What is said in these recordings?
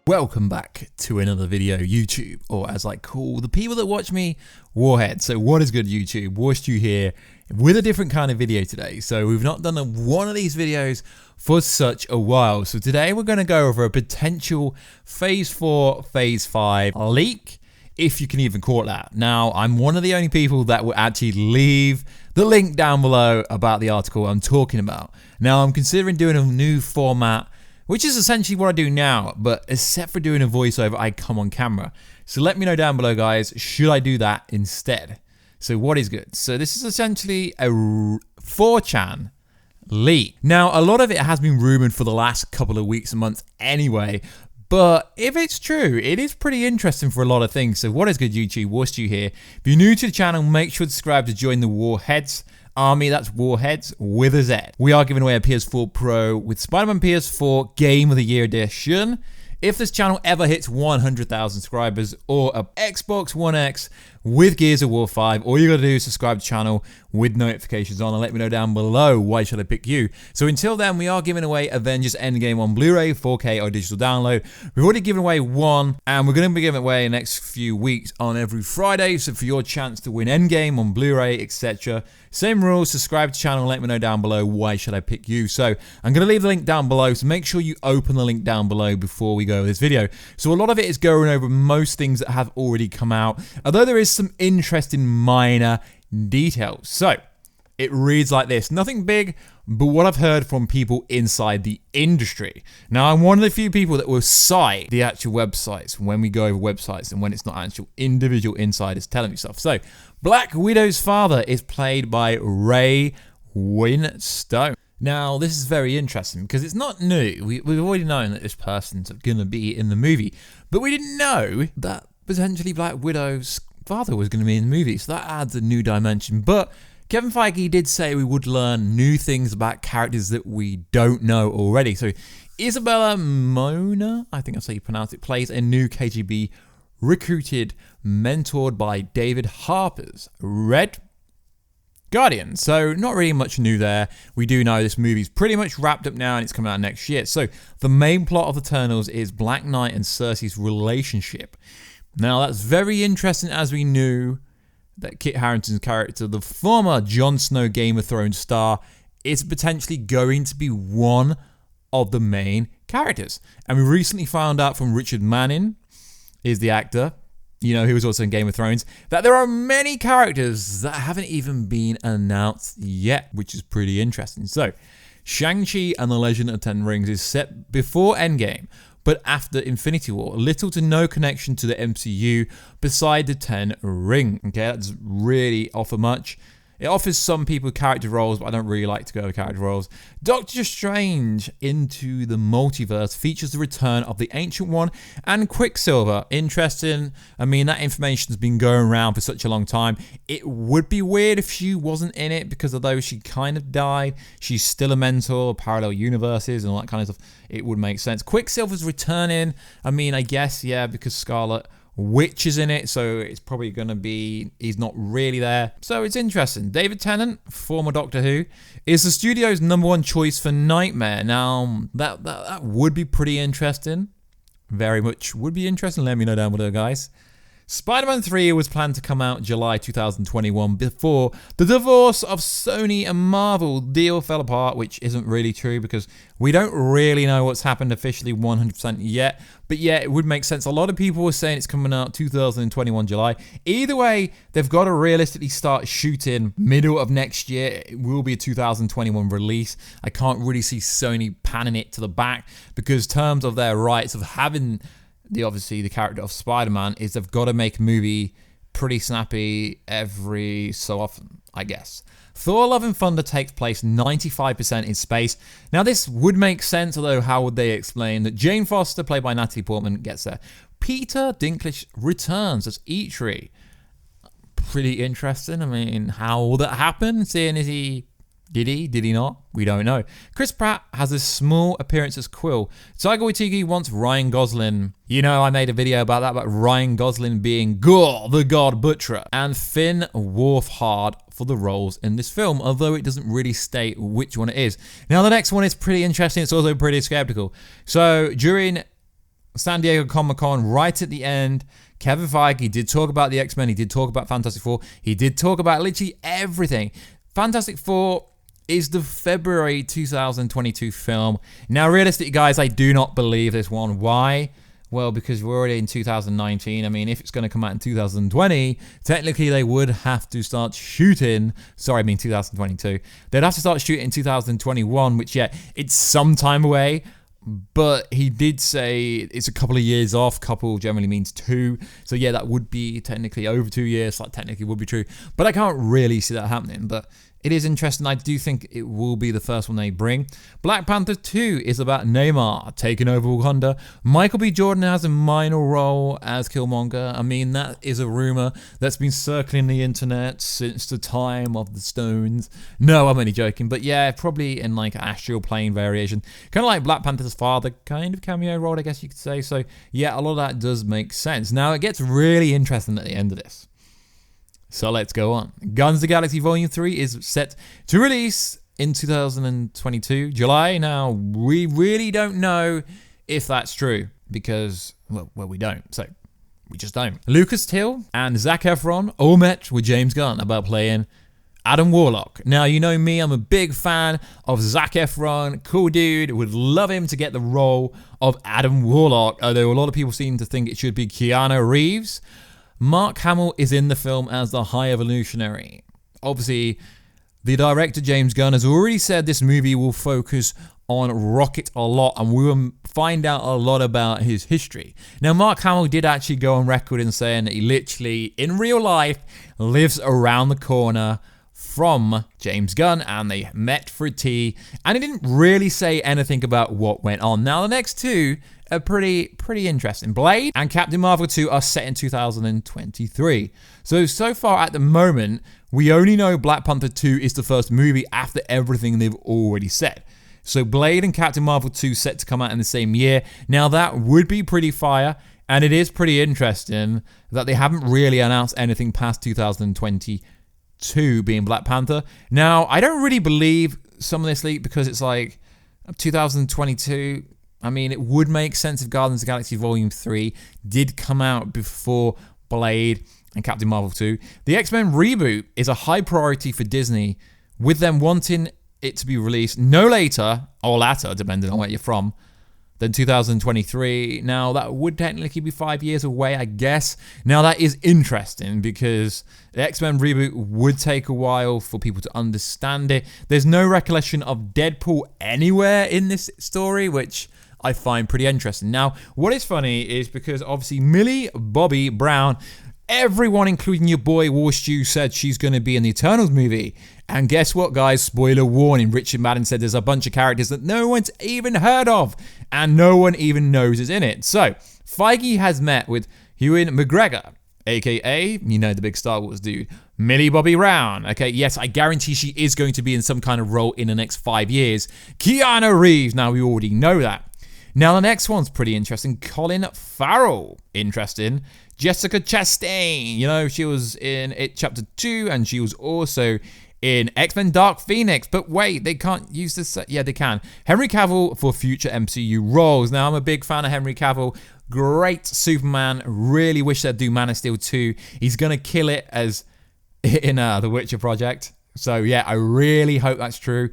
Welcome back to another video, YouTube, or as I call the people that watch me, Warhead. So what is good, YouTube? Warstu here with a different kind of video today. So we've not done one of these videos for such a while. So today we're going to go over a potential Phase 4, Phase 5 leak, if you can even call it that. Now, I'm one of the only people that will actually leave the link down below about the article I'm talking about. Now, I'm considering doing a new format, which is essentially what I do now, but except for doing a voiceover, I come on camera. So let me know down below, guys, should I do that instead? So what is good? So this is essentially a 4chan leak. Now, a lot of it has been rumored for the last couple of weeks and months anyway, but if it's true, it is pretty interesting for a lot of things. So what is good, YouTube? Warstu here. If you're new to the channel, make sure to subscribe to join the Warheads Army. That's Warheads with a Z. We are giving away a PS4 Pro with Spider-Man PS4 Game of the Year Edition. If this channel ever hits 100,000 subscribers, or a Xbox One X with Gears of War 5, all you gotta do is subscribe to the channel with notifications on and let me know down below why should I pick you. So until then, we are giving away Avengers EndGame on Blu-ray, 4K or digital download. We've already given away one, and we're gonna be giving away in the next few weeks on every Friday. So for your chance to win EndGame on Blu-ray, etc. Same rules, subscribe to the channel, let me know down below why should I pick you. So I'm gonna leave the link down below, so make sure you open the link down below before we go over this video. So a lot of it is going over most things that have already come out, although there is some interesting minor details. So it reads like this: nothing big, but what I've heard from people inside the industry. Now, I'm one of the few people that will cite the actual websites when we go over websites and when it's not actual individual insiders telling me stuff. So Black Widow's father is played by Ray Winstone. Now, this is very interesting because it's not new. We've already known that this person's going to be in the movie, but we didn't know that potentially Black Widow's father was going to be in the movie, so that adds a new dimension. But Kevin Feige did say we would learn new things about characters that we don't know already. So Isabella Mona, I think that's how you pronounce it, plays a new KGB recruited, mentored by David Harper's Red Guardian. So not really much new there. We do know this movie's pretty much wrapped up now and it's coming out next year. So the main plot of Eternals is Black Knight and Cersei's relationship. Now that's very interesting, as we knew that Kit Harington's character, the former Jon Snow Game of Thrones star, is potentially going to be one of the main characters. And we recently found out from Richard Manning, is the actor, you know, who was also in Game of Thrones, that there are many characters that haven't even been announced yet, which is pretty interesting. So, Shang-Chi and the Legend of Ten Rings is set before EndGame, but after Infinity War. Little to no connection to the MCU beside the Ten Ring. Okay, that's really offer much. It offers some people character roles, but I don't really like to go with character roles. Doctor Strange Into the Multiverse features the return of the Ancient One and Quicksilver. Interesting. I mean, that information's been going around for such a long time. It would be weird if she wasn't in it, because although she kind of died, she's still a mentor, parallel universes and all that kind of stuff. It would make sense. Quicksilver's returning. I mean, I guess, yeah, because Scarlet Witch is in it, so it's probably going to be, he's not really there. So it's interesting. David Tennant, former Doctor Who, is the studio's #1 choice for Nightmare. Now, that would be pretty interesting. Very much would be interesting. Let me know down below, guys. Spider-Man 3 was planned to come out July 2021 before the divorce of Sony and Marvel deal fell apart, which isn't really true because we don't really know what's happened officially 100% yet. But yeah, it would make sense. A lot of people were saying it's coming out 2021 July. Either way, they've got to realistically start shooting middle of next year. It will be a 2021 release. I can't really see Sony panning it to the back because terms of their rights of having obviously the character of Spider-Man is they've got to make a movie pretty snappy every so often, I guess. Thor Love and Thunder takes place 95% in space. Now this would make sense, although how would they explain that Jane Foster, played by Natalie Portman, gets there? Peter Dinklage returns as Eitri. Pretty interesting. I mean, how will that happen? Seeing as did he not? We don't know. Chris Pratt has a small appearance as Quill. Taika Waititi wants Ryan Gosling. You know, I made a video about that, about Ryan Gosling being Gore, the God Butcher, and Finn Wolfhard for the roles in this film, although it doesn't really state which one it is. Now, the next one is pretty interesting. It's also pretty skeptical. So, during San Diego Comic-Con right at the end. Kevin Feige did talk about the X-Men. He did talk about Fantastic Four. He did talk about literally everything. Fantastic Four is the February 2022 film. Now, realistically, guys, I do not believe this one. Why? Well, because we're already in 2019. I mean, if it's going to come out in 2020, technically they would have to start shooting. Sorry, I mean 2022. They'd have to start shooting in 2021, which, yeah, it's some time away. But he did say it's a couple of years off. Couple generally means 2. So, yeah, that would be technically over 2 years. That technically would be true. But I can't really see that happening. But it is interesting. I do think it will be the first one they bring. Black Panther 2 is about Neymar taking over Wakanda. Michael B. Jordan has a minor role as Killmonger. I mean, that is a rumor that's been circling the internet since the time of the Stones. No, I'm only joking. But yeah, probably in like astral plane variation. Kind of like Black Panther's father kind of cameo role, I guess you could say. So yeah, a lot of that does make sense. Now, it gets really interesting at the end of this. So let's go on. Guardians of the Galaxy Volume 3 is set to release in 2022, July. Now, we really don't know if that's true because, well, we don't. So, we just don't. Lucas Till and Zac Efron all met with James Gunn about playing Adam Warlock. Now, you know me, I'm a big fan of Zac Efron. Cool dude. Would love him to get the role of Adam Warlock, although a lot of people seem to think it should be Keanu Reeves. Mark Hamill is in the film as the High Evolutionary. Obviously, the director James Gunn has already said this movie will focus on Rocket a lot, and we will find out a lot about his history. Now, Mark Hamill did actually go on record in saying that he literally, in real life, lives around the corner from James Gunn, and they met for a tea, and he didn't really say anything about what went on. Now, the next two are pretty interesting. Blade and Captain Marvel 2 are set in 2023. So far at the moment, we only know Black Panther 2 is the first movie after everything they've already said. So Blade and Captain Marvel 2 set to come out in the same year. Now that would be pretty fire, and it is pretty interesting that they haven't really announced anything past 2022 being Black Panther. Now, I don't really believe some of this leak because it's like 2022. I mean, it would make sense if Guardians of the Galaxy Volume 3 did come out before Blade and Captain Marvel 2. The X-Men reboot is a high priority for Disney, with them wanting it to be released no later, or latter, depending on where you're from, than 2023. Now, that would technically be 5 years away, I guess. Now, that is interesting because the X-Men reboot would take a while for people to understand it. There's no recollection of Deadpool anywhere in this story, which I find pretty interesting. Now, what is funny is because obviously Millie Bobbie Brown, everyone, including your boy Warstu, said she's going to be in the Eternals movie. And guess what, guys? Spoiler warning. Richard Madden said there's a bunch of characters that no one's even heard of and no one even knows is in it. So, Feige has met with Ewan McGregor, a.k.a., you know, the big Star Wars dude, Millie Bobby Brown. Okay, yes, I guarantee she is going to be in some kind of role in the next 5 years. Keanu Reeves, now we already know that. Now, the next one's pretty interesting. Colin Farrell. Interesting. Jessica Chastain. You know, she was in It Chapter 2, and she was also in X-Men Dark Phoenix. But wait, they can't use this. Yeah, they can. Henry Cavill for future MCU roles. Now, I'm a big fan of Henry Cavill. Great Superman. Really wish they'd do Man of Steel 2. He's going to kill it as in The Witcher Project. So yeah, I really hope that's true.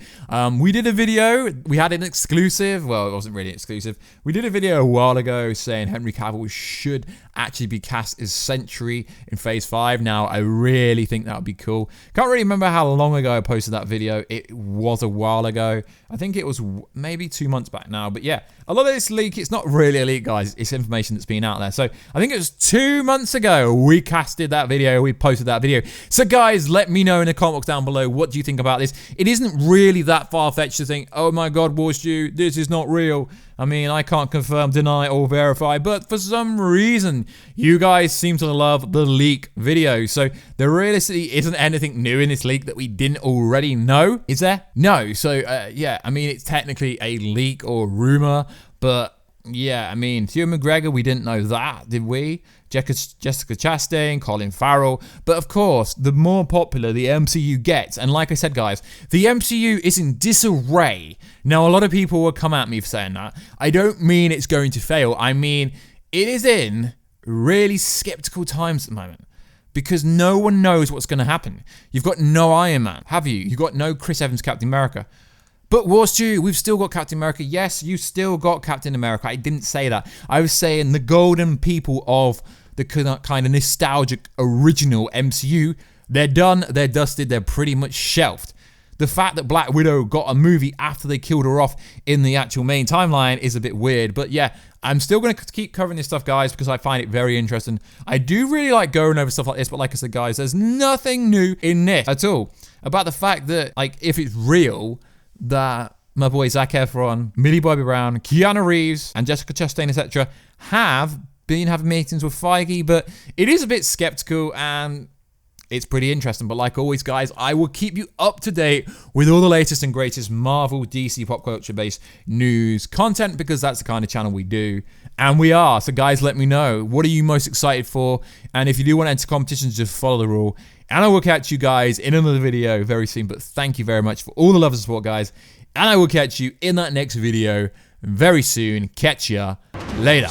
We did a video, we had an exclusive, well, it wasn't really exclusive. We did a video a while ago saying Henry Cavill should actually be cast as Sentry in Phase 5. Now, I really think that would be cool. Can't really remember how long ago I posted that video. It was a while ago. I think it was maybe 2 months back now. But yeah, a lot of this leak, it's not really a leak, guys. It's information that's been out there. So I think it was 2 months ago we casted that video, we posted that video. So guys, let me know in the comments down below, what do you think about this? It isn't really that far-fetched to think, oh my god, Warstu, this is not real. I mean, I can't confirm, deny, or verify, but for some reason, you guys seem to love the leak video. So there realistically isn't anything new in this leak that we didn't already know, is there? No. So yeah, I mean, it's technically a leak or rumor, but Yeah, I mean, Hugh McGregor, we didn't know that, did we? Jessica Chastain, Colin Farrell. But of course, the more popular the MCU gets, and like I said, guys, the MCU is in disarray. Now, a lot of people will come at me for saying that. I don't mean it's going to fail. I mean, it is in really skeptical times at the moment, because no one knows what's going to happen. You've got no Iron Man, have you? You've got no Chris Evans Captain America. But Warstu, we've still got Captain America. Yes, you still got Captain America. I didn't say that. I was saying the golden people of the kind of nostalgic original MCU, they're done, they're dusted, they're pretty much shelved. The fact that Black Widow got a movie after they killed her off in the actual main timeline is a bit weird. But yeah, I'm still going to keep covering this stuff, guys, because I find it very interesting. I do really like going over stuff like this, but like I said, guys, there's nothing new in this at all about the fact that, like, if it's real, that my boy Zac Efron, Millie Bobby Brown, Keanu Reeves, and Jessica Chastain, etc. have been having meetings with Feige, but it is a bit skeptical and it's pretty interesting. But like always, guys, I will keep you up to date with all the latest and greatest Marvel, DC, pop culture-based news content, because that's the kind of channel we do. And we are. So guys, let me know. What are you most excited for? And if you do want to enter competitions, just follow the rule. And I will catch you guys in another video very soon. But thank you very much for all the love and support, guys. And I will catch you in that next video very soon. Catch ya later.